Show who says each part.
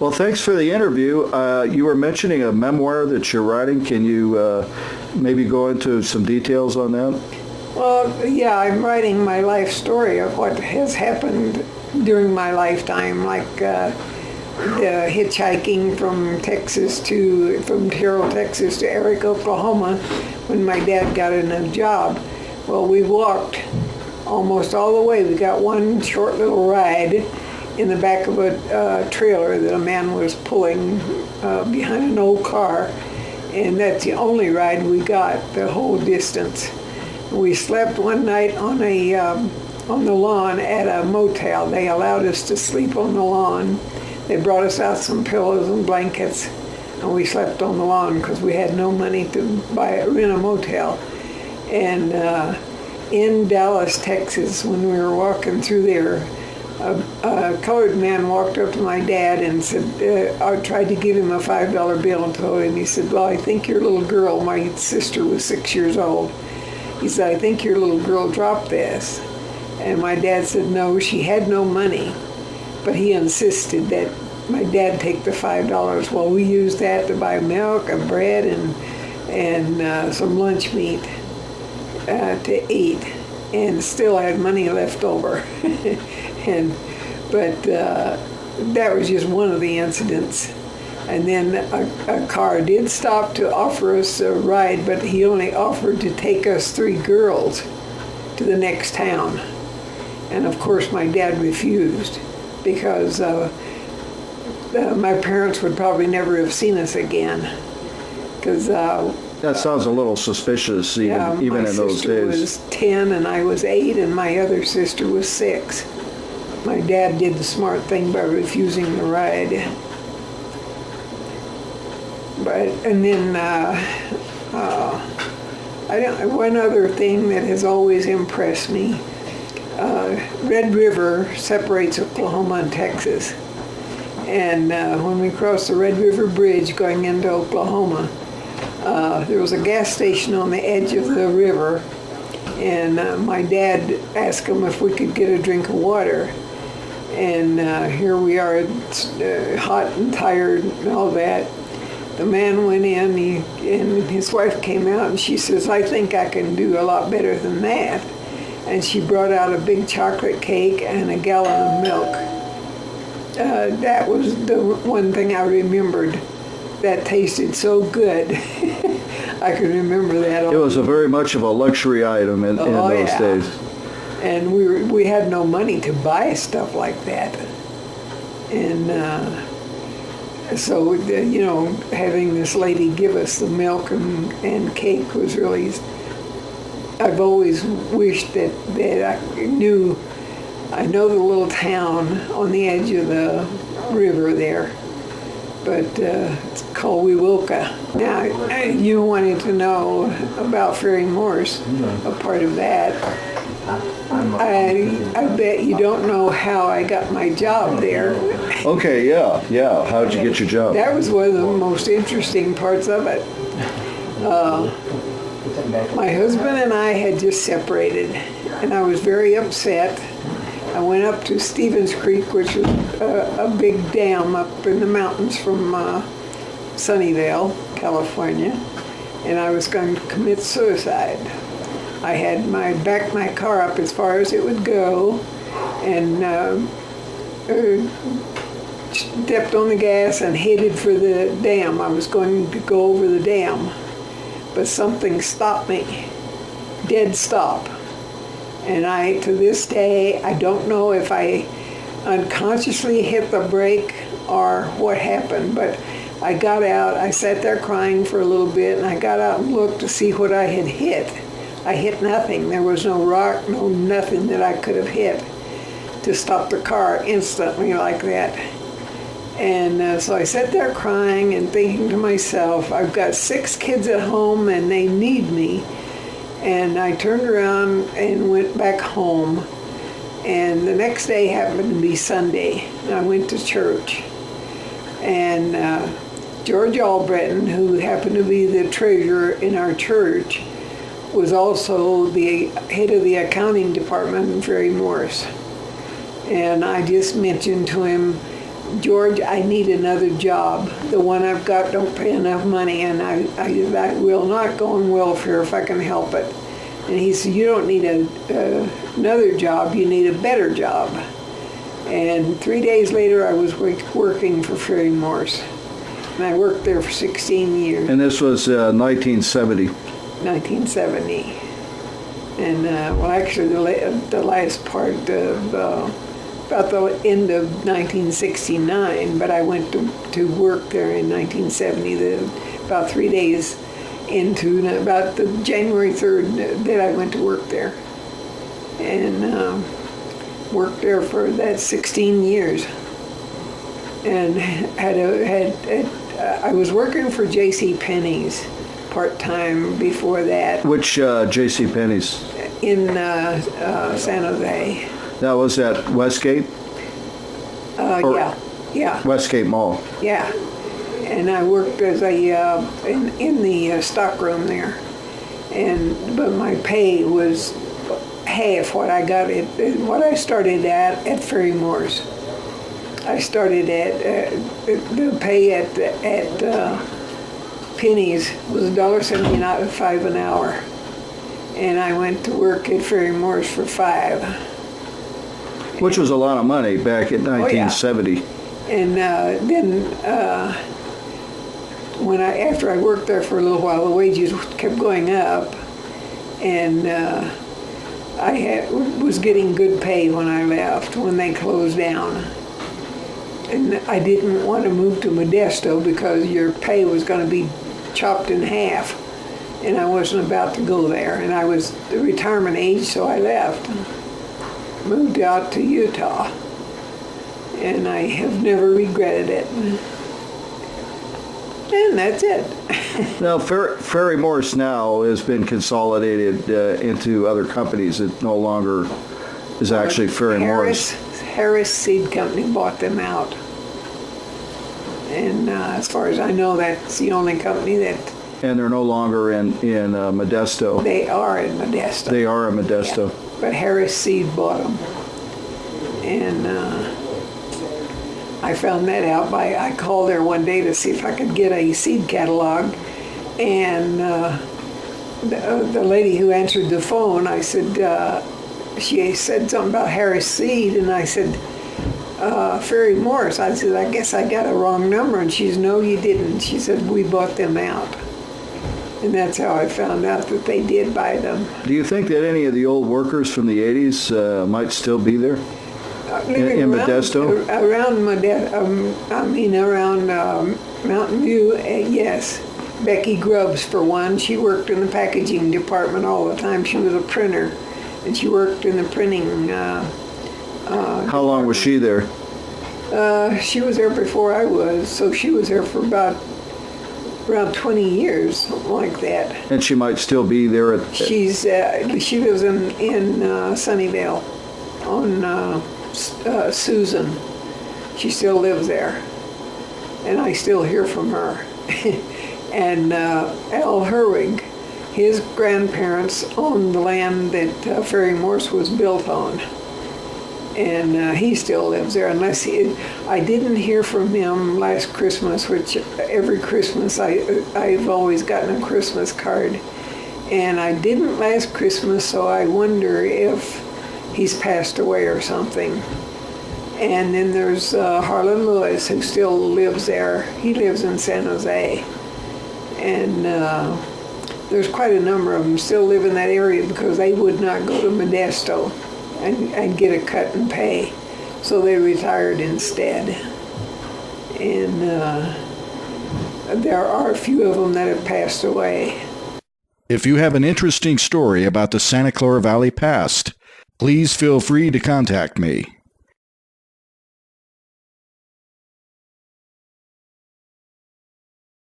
Speaker 1: Well, thanks for the interview. You were mentioning a memoir that you're writing. Can you maybe go into some details on that?
Speaker 2: Well, yeah, I'm writing my life story of what has happened during my lifetime, like the hitchhiking from Terrell, Texas to Eric, Oklahoma, when my dad got a new job. Well, we walked almost all the way. We got one short little ride in the back of a trailer that a man was pulling behind an old car, and that's the only ride we got the whole distance. We slept one night on the lawn at a motel. They allowed us to sleep on the lawn. They brought us out some pillows and blankets, and we slept on the lawn because we had no money to rent a motel. And in Dallas, Texas, when we were walking through there, a colored man walked up to my dad and said, I tried to give him a $5 bill and told him, he said, well, I think your little girl, my sister was 6 years old, he said, I think your little girl dropped this. And my dad said, no, she had no money. But he insisted that my dad take the $5. Well, we used that to buy milk and bread and some lunch meat to eat, and still had money left over. But that was just one of the incidents. And then a car did stop to offer us a ride, but he only offered to take us 3 girls to the next town. And of course my dad refused because my parents would probably never have seen us again. Because
Speaker 1: that sounds a little suspicious, even in those days.
Speaker 2: My sister was 10 and I was 8, and my other sister was 6. My dad did the smart thing by refusing the ride. And then one other thing that has always impressed me, Red River separates Oklahoma and Texas. And when we crossed the Red River Bridge going into Oklahoma, there was a gas station on the edge of the river, and my dad asked him if we could get a drink of water. And here we are, hot and tired and all that. The man went in, and his wife came out, and she says, I think I can do a lot better than that. And she brought out a big chocolate cake and a gallon of milk. That was the one thing I remembered. That tasted so good. I can remember that.
Speaker 1: It was a very much of a luxury item in those days.
Speaker 2: And we had no money to buy stuff like that. And so, having this lady give us the milk and cake was really, I've always wished that I know the little town on the edge of the river there, but it's called Wewoka. Now, you wanted to know about Ferry Morse, a part of that. I bet you don't know how I got my job there.
Speaker 1: Okay, yeah. How'd you get your job?
Speaker 2: That was one of the most interesting parts of it. My husband and I had just separated, and I was very upset. I went up to Stevens Creek, which was a big dam up in the mountains from Sunnyvale, California, and I was going to commit suicide. I had backed my car up as far as it would go, and stepped on the gas and headed for the dam. I was going to go over the dam, but something stopped me, dead stop. And to this day, I don't know if I unconsciously hit the brake or what happened, but I got out, I sat there crying for a little bit, and I got out and looked to see what I had hit. I hit nothing. There was no rock, no nothing that I could have hit to stop the car instantly like that. And so I sat there crying and thinking to myself, I've got 6 kids at home and they need me. And I turned around and went back home. And the next day happened to be Sunday. And I went to church. And George Albritton, who happened to be the treasurer in our church, was also the head of the accounting department in Ferry Morse. And I just mentioned to him George, I need another job. The one I've got don't pay enough money, and I will not go on welfare if I can help it. And he said, you don't need another job, you need a better job. And 3 days later, I was working for Ferry Morse. And I worked there for 16 years.
Speaker 1: And this was 1970.
Speaker 2: 1970. And, well, actually, the last part of, about the end of 1969, but I went to work there in 1970, about 3 days into, about the January 3rd that I went to work there. And worked there for that 16 years. And I was working for J.C. Penney's part-time before that.
Speaker 1: Which J.C. Penney's?
Speaker 2: In San Jose.
Speaker 1: That was at Westgate?
Speaker 2: Yeah.
Speaker 1: Westgate Mall.
Speaker 2: Yeah. And I worked as in the stockroom there. But my pay was half what I got what I started at Ferry Morse. I started at the pay at Penny's was $1.75 an hour, and I went to work at Ferry Morse for $5.
Speaker 1: Which was a lot of money back in 1970.
Speaker 2: Oh, yeah. And then after I worked there for a little while, the wages kept going up, and I was getting good pay when I left, when they closed down. And I didn't want to move to Modesto because your pay was going to be chopped in half. And I wasn't about to go there. And I was the retirement age, so I left. Moved out to Utah. And I have never regretted it. And that's it.
Speaker 1: Now, Ferry Morse now has been consolidated into other companies. It no longer is actually Ferry Morse.
Speaker 2: Harris Seed Company bought them out. And as far as I know, that's the only company that...
Speaker 1: And they're no longer in Modesto.
Speaker 2: They are in Modesto.
Speaker 1: They are in Modesto.
Speaker 2: Yeah. But Harris Seed bought them. And I found that out I called there one day to see if I could get a seed catalog. And the lady who answered the phone, I said, she said something about Harris Seed, and I said, Ferry Morse. I said, I guess I got a wrong number. And she said, no, you didn't. She said, we bought them out. And that's how I found out that they did buy them.
Speaker 1: Do you think that any of the old workers from the 80s might still be there in Modesto?
Speaker 2: Around Mountain View, yes. Becky Grubbs, for one. She worked in the packaging department all the time. She was a printer. And she worked in the printing.
Speaker 1: How long was she there?
Speaker 2: She was there before I was, so she was there for around 20 years, something like that.
Speaker 1: And she might still be there
Speaker 2: She lives in Sunnyvale on Susan. She still lives there, and I still hear from her. And Al Herwig. His grandparents owned the land that Ferry Morse was built on. And he still lives there, I didn't hear from him last Christmas, which every Christmas I've always gotten a Christmas card. And I didn't last Christmas, so I wonder if he's passed away or something. And then there's Harlan Lewis, who still lives there. He lives in San Jose. And there's quite a number of them still live in that area because they would not go to Modesto and get a cut in pay. So they retired instead. And there are a few of them that have passed away.
Speaker 3: If you have an interesting story about the Santa Clara Valley past, please feel free to contact me.